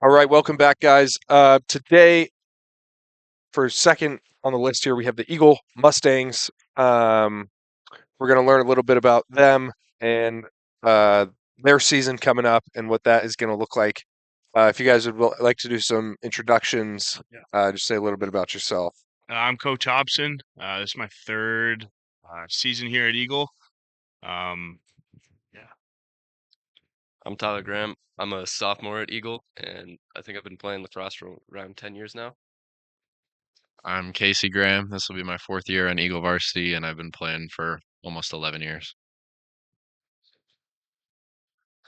All right, welcome back, guys. Today, for second on the list here, we have the Eagle Mustangs. We're going to learn a little bit about them and uh, their season coming up and what that is going to look like. If you guys would like to do some introductions, Yeah. just say a little bit about yourself. I'm Coach Hobson. This is my third season here at Eagle. Um, yeah. I'm Tyler Graham. I'm a sophomore at Eagle, and I think I've been playing lacrosse for around 10 years now. I'm Casey Graham. This will be my fourth year on Eagle Varsity, and I've been playing for almost 11 years.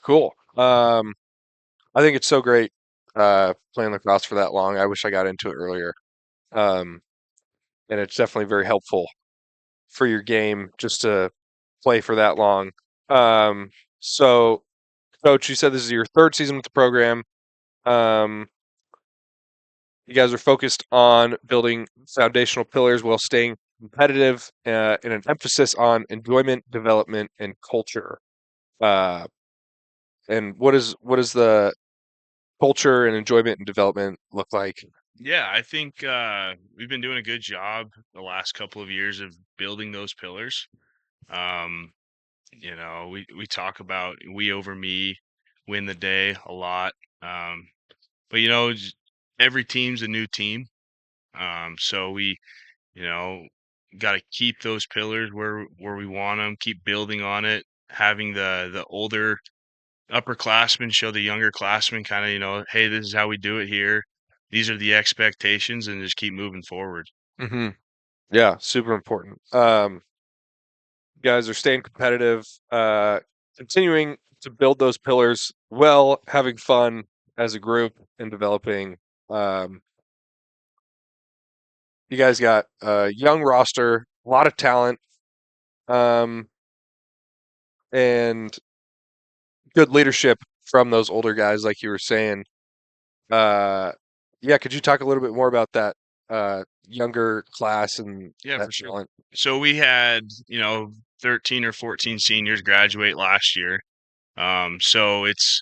Cool. I think it's so great playing lacrosse for that long. I wish I got into it earlier. Um, and it's definitely very helpful for your game just to play for that long. So, Coach, you said this is your third season with the program. Um, you guys are focused on building foundational pillars while staying competitive and an emphasis on enjoyment, development, and culture. Uh, and what is the culture and enjoyment and development look like? Yeah, I think we've been doing a good job the last couple of years of building those pillars. Um, we talk about we over me, win the day a lot. Um, but every team's a new team. So we, you know, got to keep those pillars where we want them, keep building on it, having the older upperclassmen show the younger classmen kind of, hey, this is how we do it here. These are the expectations, and just keep moving forward. Hmm. Yeah, super important. You guys are staying competitive, continuing to build those pillars well, having fun as a group and developing. Um, you guys got a young roster, a lot of talent, um, and good leadership from those older guys, like you were saying. Uh, yeah, could you talk a little bit more about that younger class and Yeah, that for sure. talent? So we had, 13 or 14 seniors graduate last year. So it's,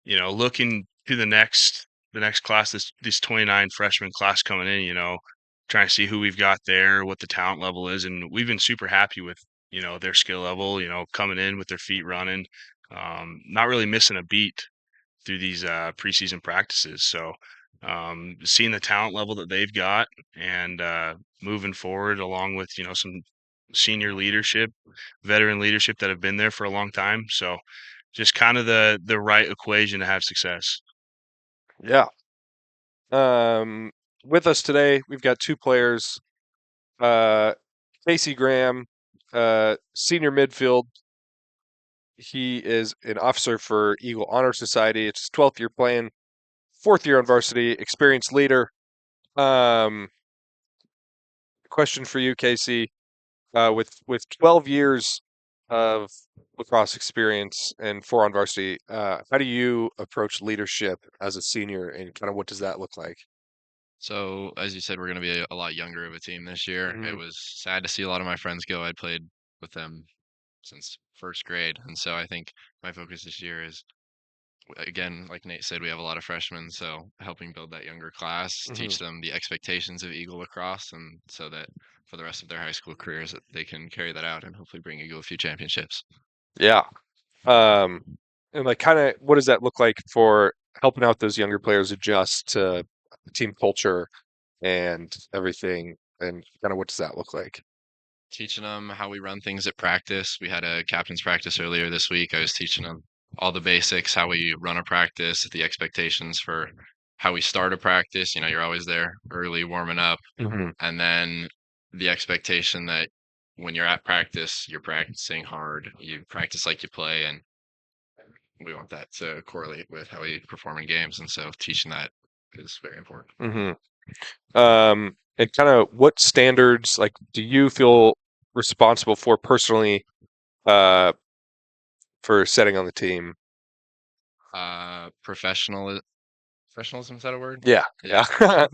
looking to the next class, this 29 freshman class coming in, trying to see who we've got there, what the talent level is, and we've been super happy with, their skill level, coming in with their feet running, not really missing a beat through these preseason practices. So seeing the talent level that they've got and moving forward along with, some senior leadership, veteran leadership that have been there for a long time. So just kind of the right equation to have success. Yeah. Um, with us today, we've got two players. Uh, Casey Graham, senior midfield. He is an officer for Eagle Honor Society. It's his 12th year playing, fourth year on varsity, experienced leader. Um, question for you, Casey. With 12 years of lacrosse experience and four on varsity, how do you approach leadership as a senior, and kind of what does that look like? So, as you said, we're going to be a lot younger of a team this year. It Hmm. was sad to see a lot of my friends go. I'd played with them since first grade. And so I think my focus this year is, again, like Nate said, we have a lot of freshmen. So helping build that younger class, Hmm. teach them the expectations of Eagle lacrosse, and so that for the rest of their high school careers, that they can carry that out and hopefully bring Eagle a few championships. Yeah. Um, and like, kind of, what does that look like for helping out those younger players adjust to team culture and everything? And kind of what does that look like? Teaching them how we run things at practice. We had a captain's practice earlier this week. I was teaching them all the basics, how we run a practice, the expectations for how we start a practice. You're always there early, warming up, Hmm. and then the expectation that when you're at practice, you're practicing hard. You practice like you play, and we want that to correlate with how we perform in games. And so teaching that is very important. Hmm. And kind of what standards, like, do you feel responsible for personally, uh, for setting on the team? Professionalism, is that a word? Yeah, Yeah. yeah.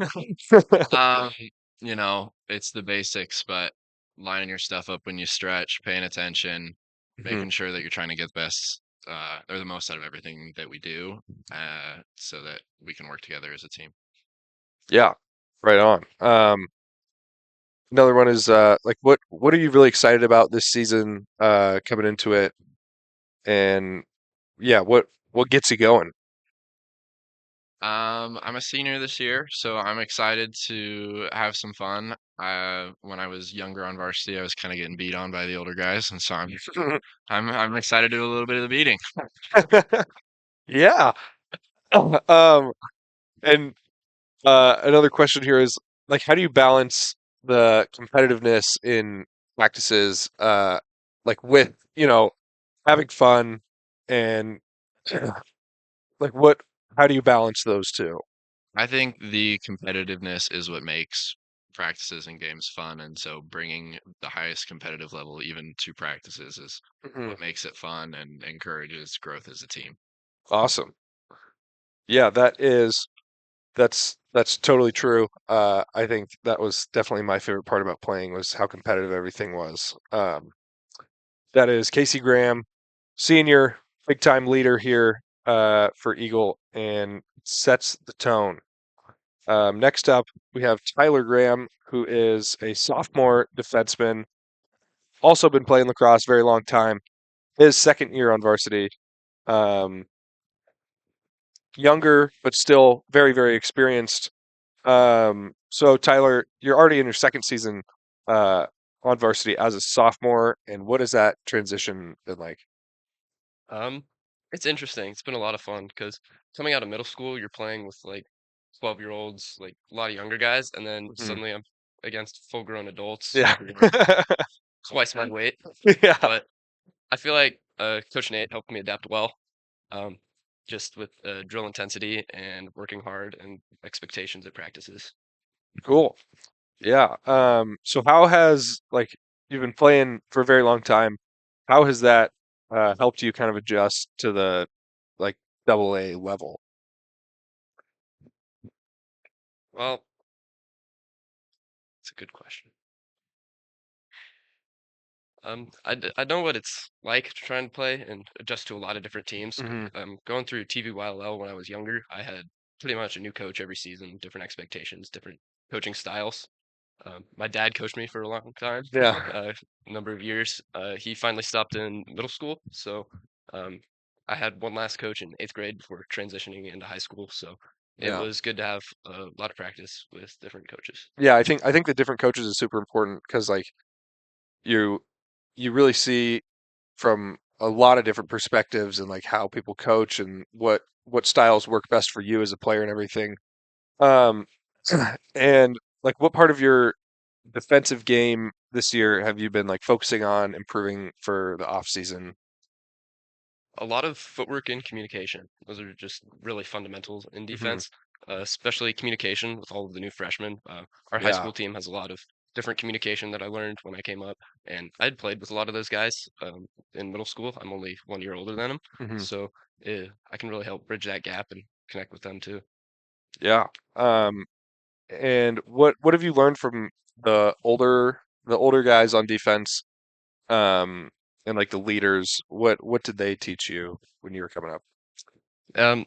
Um, it's the basics, but lining your stuff up when you stretch, paying attention, Mhm. making sure that you're trying to get the best they're the most out of everything that we do, so that we can work together as a team. Yeah, right on. Another one is like what are you really excited about this season coming into it, and yeah, what gets you going? I'm a senior this year, so I'm excited to have some fun. When I was younger on varsity, I was kind of getting beat on by the older guys, and so I'm excited to do a little bit of the beating. Yeah. And another question here is like, how do you balance the competitiveness in practices, like with, having fun and like how do you balance those two? I think the competitiveness is what makes practices and games fun, and so bringing the highest competitive level even to practices is Mhm. what makes it fun and encourages growth as a team. Awesome. Yeah, that's totally true. I think that was definitely my favorite part about playing was how competitive everything was. That is Casey Graham, senior, big time leader here for Eagle, and sets the tone. Next up, we have Tyler Graham, who is a sophomore defenseman, also been playing lacrosse very long time. His second year on varsity. Um, Younger, but still very, very experienced. So Tyler, you're already in your second season uh, on varsity as a sophomore, and what has that transition been like? Um, it's interesting. It's been a lot of fun because coming out of middle school, you're playing with like 12-year-olds, like a lot of younger guys, and then Mhm. suddenly I'm against full-grown adults Yeah. who are twice my weight. Yeah. But I feel like Coach Nate helped me adapt well, um, just with drill intensity and working hard and expectations at practices. Cool. Yeah. So how has like you've been playing for a very long time? How has that helped you kind of adjust to the like double A level? Well, it's a good question. I know what it's like trying to play and adjust to a lot of different teams. Hmm. Going through TVYLL when I was younger, I had pretty much a new coach every season, different expectations, different coaching styles. My dad coached me for a long time, Yeah. a number of years. He finally stopped in middle school, so um, I had one last coach in 8th grade before transitioning into high school. So it Yeah. was good to have a lot of practice with different coaches. Yeah. I think the different coaches is super important because like you you really see from a lot of different perspectives and like how people coach and what styles work best for you as a player and everything. Um, and like what part of your defensive game this year have you been like focusing on improving for the off season? A lot of footwork and communication. Those are just really fundamentals in Hmm. defense, especially communication with all of the new freshmen. Our high Yeah. school team has a lot of different communication that I learned when I came up, and I'd played with a lot of those guys in middle school. I'm only 1 year older than them, Hmm. so I can really help bridge that gap and connect with them too. Yeah. Um, and what have you learned from the older guys on defense? Um, and like the leaders, what did they teach you when you were coming up? Um,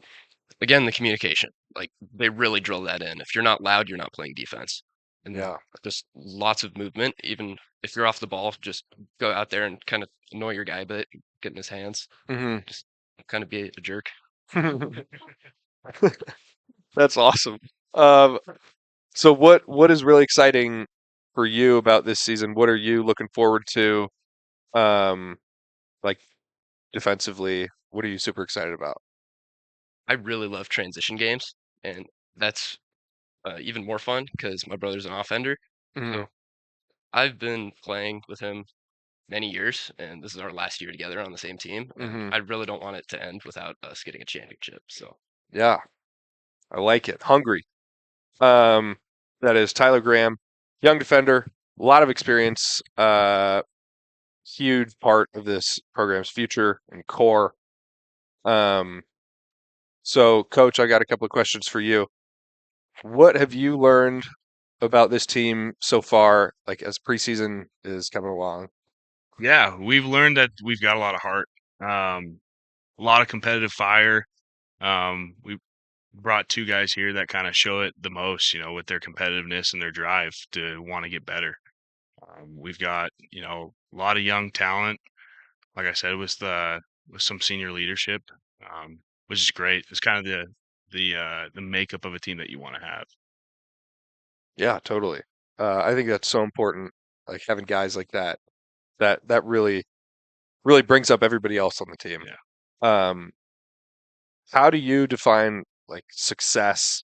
Again, the communication, like they really drill that in. If you're not loud, you're not playing defense. And Yeah. just lots of movement. Even if you're off the ball, just go out there and kind of annoy your guy a bit, get in his hands, Hmm. just kind of be a jerk. That's awesome. Um, so what is really exciting for you about this season? What are you looking forward to? Um, like defensively, what are you super excited about? I really love transition games, and that's even more fun because my brother's an offender. Hmm. So I've been playing with him many years, and this is our last year together on the same team, and Hmm. I really don't want it to end without us getting a championship. So Yeah, I like it. Hungry. Um, that is Tyler Graham, young defender, a lot of experience, huge part of this program's future and core. Um, so, Coach, I got a couple of questions for you. What have you learned about this team so far, like as preseason is coming along? Yeah, we've learned that we've got a lot of heart. Um, lot of competitive fire. We brought two guys here that kind of show it the most, with their competitiveness and their drive to want to get better. We've got, a lot of young talent, like I said, with some senior leadership, which is great. It's kind of the makeup of a team that you want to have. Yeah, totally. I think that's so important. Like having guys like that, that really brings up everybody else on the team. Yeah. Um, how do you define like success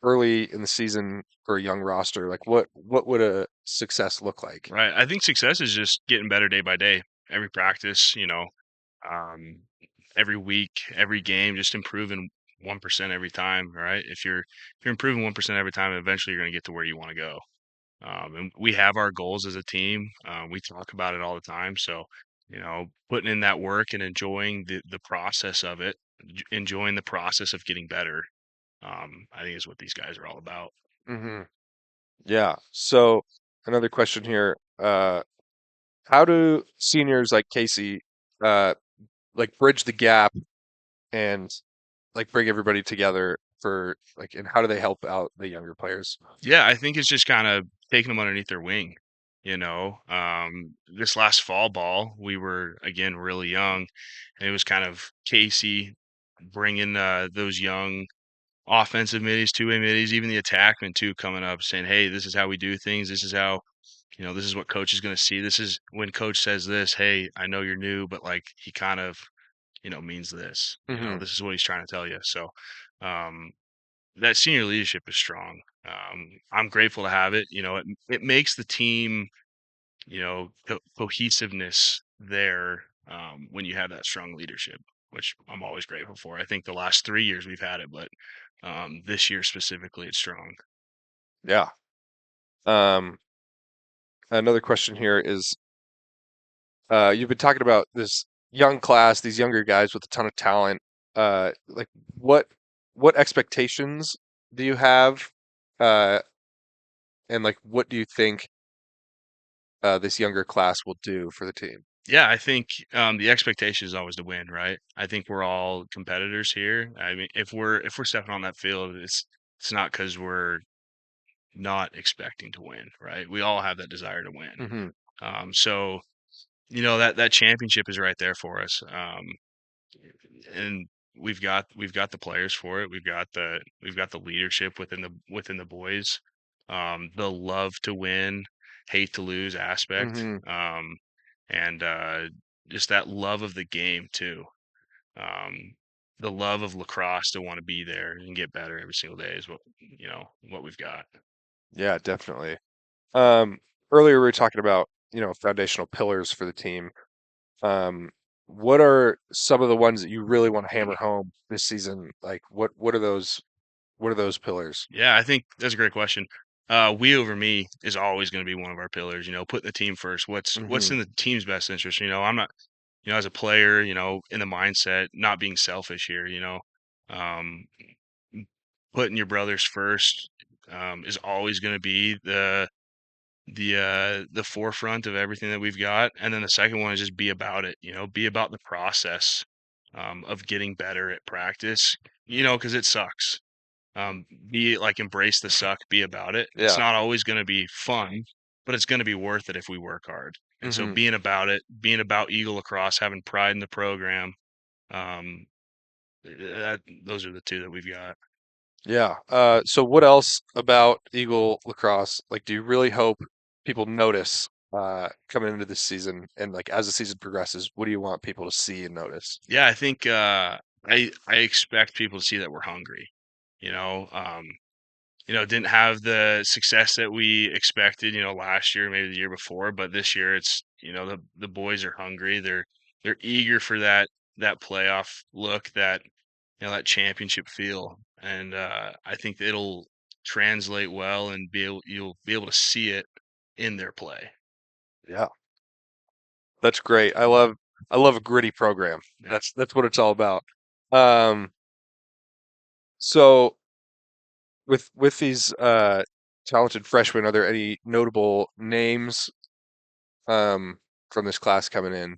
early in the season for a young roster? Like what would a success look like? Right. I think success is just getting better day by day. Every practice, um, every week, every game, just improving 1% every time. Right. If you're improving 1% every time, eventually you're going to get to where you want to go. And we have our goals as a team. We talk about it all the time. So, putting in that work and enjoying the process of it, enjoying the process of getting better. I think is what these guys are all about. Hmm. Yeah. So another question here. How do seniors like Casey like bridge the gap and like bring everybody together for like and how do they help out the younger players? Yeah, I think it's just kind of taking them underneath their wing. This last fall ball, we were again really young, and it was kind of Casey bringing those young offensive middies, two-way middies, even the attackmen too, coming up saying, "Hey, this is how we do things. This is how, this is what coach is going to see. This is when coach says this. Hey, I know you're new, but like he kind of, means this. Hmm. This is what he's trying to tell you." So, um, that senior leadership is strong. I'm grateful to have it. It makes the team, cohesiveness there when you have that strong leadership, which I'm always grateful for. I think the last 3 years we've had it, but this year specifically, it's strong. Yeah. Um, another question here is you've been talking about this young class, these younger guys with a ton of talent. Like what what expectations do you have? Uh, and like what do you think this younger class will do for the team? Yeah, I think the expectation is always to win, right? I think we're all competitors here. I mean, if we're stepping on that field, it's not because we're not expecting to win, right? We all have that desire to win. Hmm. So that championship is right there for us, and we've got the players for it. We've got the leadership within the boys, the love to win, hate to lose aspect, Hmm. and just that love of the game too. Um, the love of lacrosse to want to be there and get better every single day is what we've got. Yeah, definitely. Um, earlier we were talking about, foundational pillars for the team. Um, what are some of the ones that you really want to hammer home this season? Like what are those pillars? Yeah, I think that's a great question. We over me is always going to be one of our pillars. Putting the team first. What's Hmm. in the team's best interest? I'm not, as a player, in the mindset, not being selfish here. Um, putting your brothers first is always going to be the forefront of everything that we've got. And then the second one is just be about it. Be about the process of getting better at practice. Because it sucks. Be like embrace the suck, be about it. It's Yeah. not always going to be fun, but it's going to be worth it if we work hard. And so Hmm. being about it, being about Eagle Lacrosse, having pride in the program, um, those are the two that we've got. Yeah. So what else about Eagle Lacrosse? Like, do you really hope people notice coming into this season and like as the season progresses, what do you want people to see and notice? Yeah, I think I expect people to see that we're hungry. You know, um, didn't have the success that we expected, last year, maybe the year before, but this year it's, the boys are hungry. They're eager for that playoff look, that championship feel. And I think that it'll translate well and you'll be able to see it in their play. Yeah. That's great. I love a gritty program. Yeah. That's what it's all about. Um, so with these talented freshmen, are there any notable names um from this class coming in?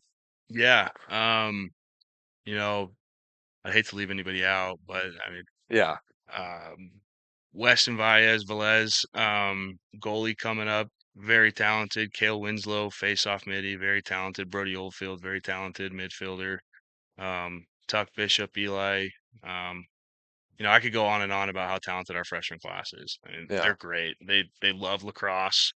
Yeah. I'd hate to leave anybody out, but I mean, Yeah. Weston Velez, goalie coming up, very talented. Kale Winslow, face-off midi, very talented. Brody Oldfield, very talented midfielder. Tuck Bishop, Eli. I could go on and on about how talented our freshman class is. I mean, Yeah. they're great. They love lacrosse.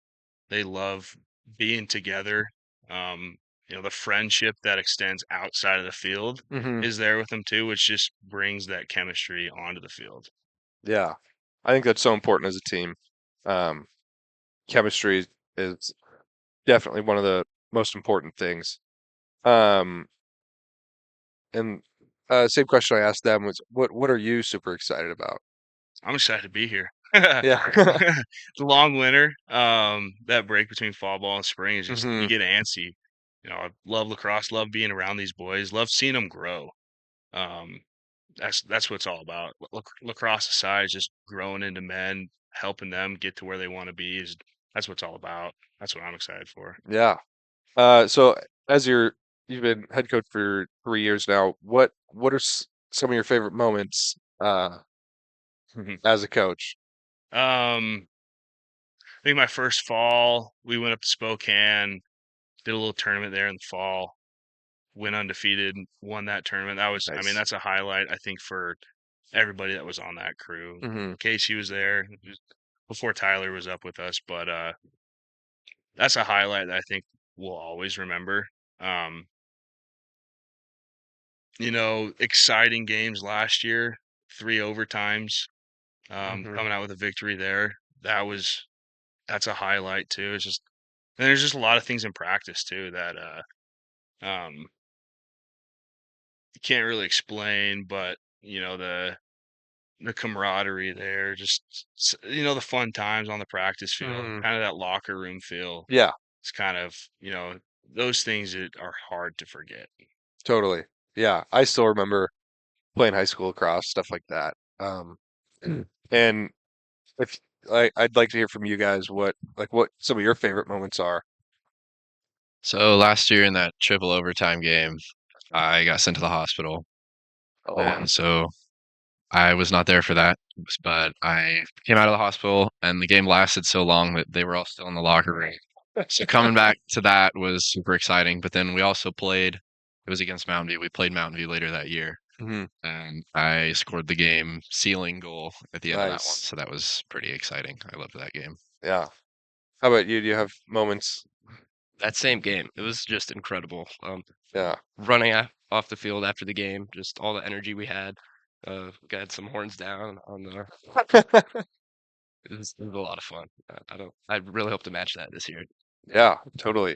They love being together. The friendship that extends outside of the field Hmm. is there with them too, which just brings that chemistry onto the field. Yeah. I think that's so important as a team. Um, chemistry is definitely one of the most important things. Um, and same question I asked them was, what are you super excited about? I'm excited to be here. Yeah. The long winter, that break between fall ball and spring is just Hmm. you get antsy. I love lacrosse, love being around these boys, love seeing them grow. Um, that's what it's all about. Lacrosse aside, is just growing into men, helping them get to where they want to be. That's what it's all about. That's what I'm excited for. Yeah. So as you've been head coach for 3 years now, what are some of your favorite moments as a coach? I think my first fall, we went up to Spokane, did a little tournament there in the fall, went undefeated, won that tournament. I mean, Nice. that's a highlight, I think, for everybody that was on that crew. Hmm. Casey was there before Tyler was up with us, but that's a highlight that I think we'll always remember. Um, exciting games last year, 3 overtimes, Hmm. coming out with a victory there. That's a highlight too. And there's just a lot of things in practice too that um, you can't really explain, but the camaraderie there, just the fun times on the practice field, Hmm. kind of that locker room feel. Yeah, It's kind of those things that are hard to forget. totally. Yeah, I still remember playing high school lacrosse, stuff like that. And if I'd like to hear from you guys what some of your favorite moments are. So last year in that triple overtime game, I got sent to the hospital. Oh. And so I was not there for that, but I came out of the hospital and the game lasted so long that they were all still in the locker room. So coming back to that was super exciting. But then we also played, it was against Mountain View. We played Mountain View later that year. Hmm. And I scored the game sealing goal at the end of that one. Nice. So that was pretty exciting. I loved that game. Yeah. How about you? Do you have moments? That same game, it was just incredible. Yeah. Running off the field after the game, just all the energy we had. Got some horns down on the. It was a lot of fun. I don't. I really hope to match that this year. Yeah, totally.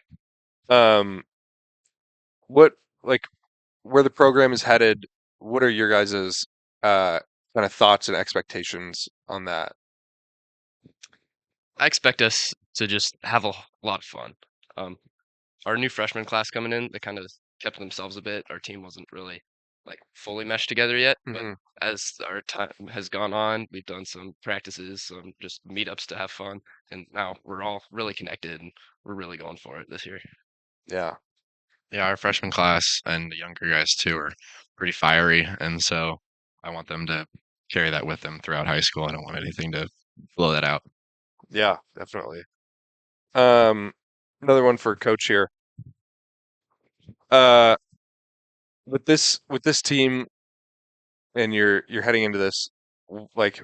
Um, what like where the program is headed, what are your guys's uh kind of thoughts and expectations on that? I expect us to just have a lot of fun. Um, our new freshman class coming in, they kind of kept to themselves a bit. Our team wasn't really like fully meshed together yet, but Hmm. as our time has gone on, we've done some practices, some just meetups to have fun, and now we're all really connected and we're really going for it this year. Yeah. Yeah, our freshman class and the younger guys too are pretty fiery, and so I want them to carry that with them throughout high school. I don't want anything to blow that out. Yeah, definitely. Um, another one for coach here. Uh, with this team and you're heading into this, like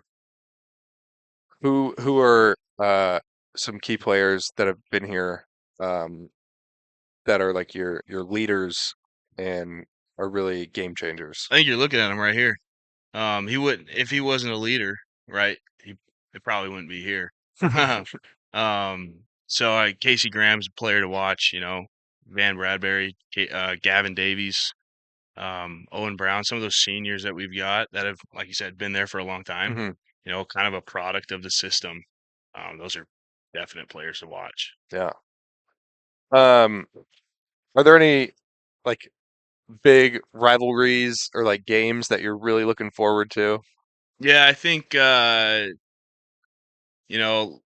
who are some key players that have been here um that are like your leaders and are really game changers? I think you're looking at him right here. He wouldn't if he wasn't a leader, right? He probably wouldn't be here. So Casey Graham's a player to watch. Van Bradbury, Gavin Davies, Owen Brown, some of those seniors that we've got that have, like you said, been there for a long time. Hmm. Kind of a product of the system. Those are definite players to watch. Yeah. Um, are there any like big rivalries or like games that you're really looking forward to? Yeah, I think you know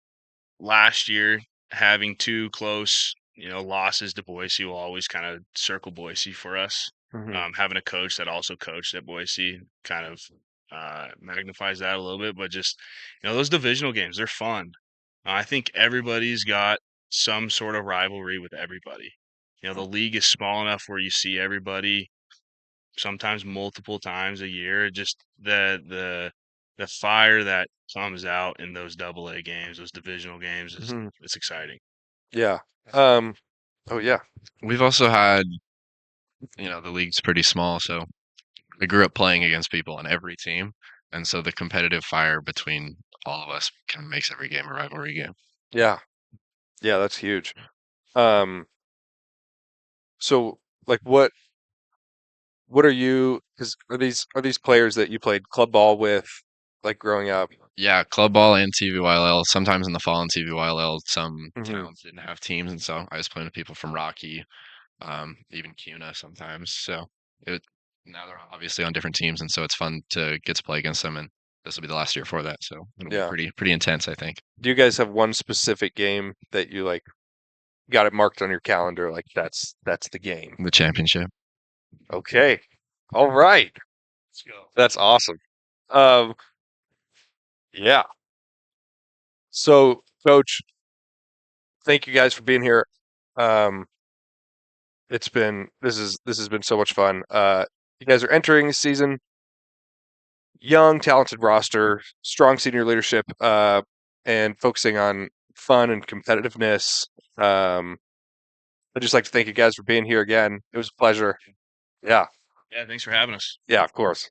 last year having two close losses to Boise will always kind of circle Boise for us. Mhm. Having a coach that also coached at Boise kind of magnifies that a little bit. But just those divisional games, they're fun. I think everybody's got some sort of rivalry with everybody. The league is small enough where you see everybody sometimes multiple times a year. Just the fire that comes out in those AA games, those divisional games, is Mhm. it's exciting. Yeah. Oh yeah. We've also had, the league's pretty small, so we grew up playing against people on every team, and so the competitive fire between all of us kind of makes every game a rivalry game. Yeah. Yeah, that's huge. Um, so like what are you, because are these players that you played club ball with like growing up? Yeah, club ball and TVYLL. Sometimes in the fall in TVYLL, some Hmm. towns didn't have teams, and so I was playing with people from Rocky, even CUNA sometimes. So it now they're obviously on different teams, and so it's fun to get to play against them. And this will be the last year for that, so it'll be Yeah. pretty intense, I think. Do you guys have one specific game that you like got it marked on your calendar like that's the game? The championship. Okay. All right. Let's go. That's awesome. Um, yeah. So, Coach, thank you guys for being here. Um, this has been so much fun. You guys are entering the season, young, talented roster, strong senior leadership, and focusing on fun and competitiveness. I'd just like to thank you guys for being here again. It was a pleasure. Yeah, Yeah, thanks for having us. yeah, of course.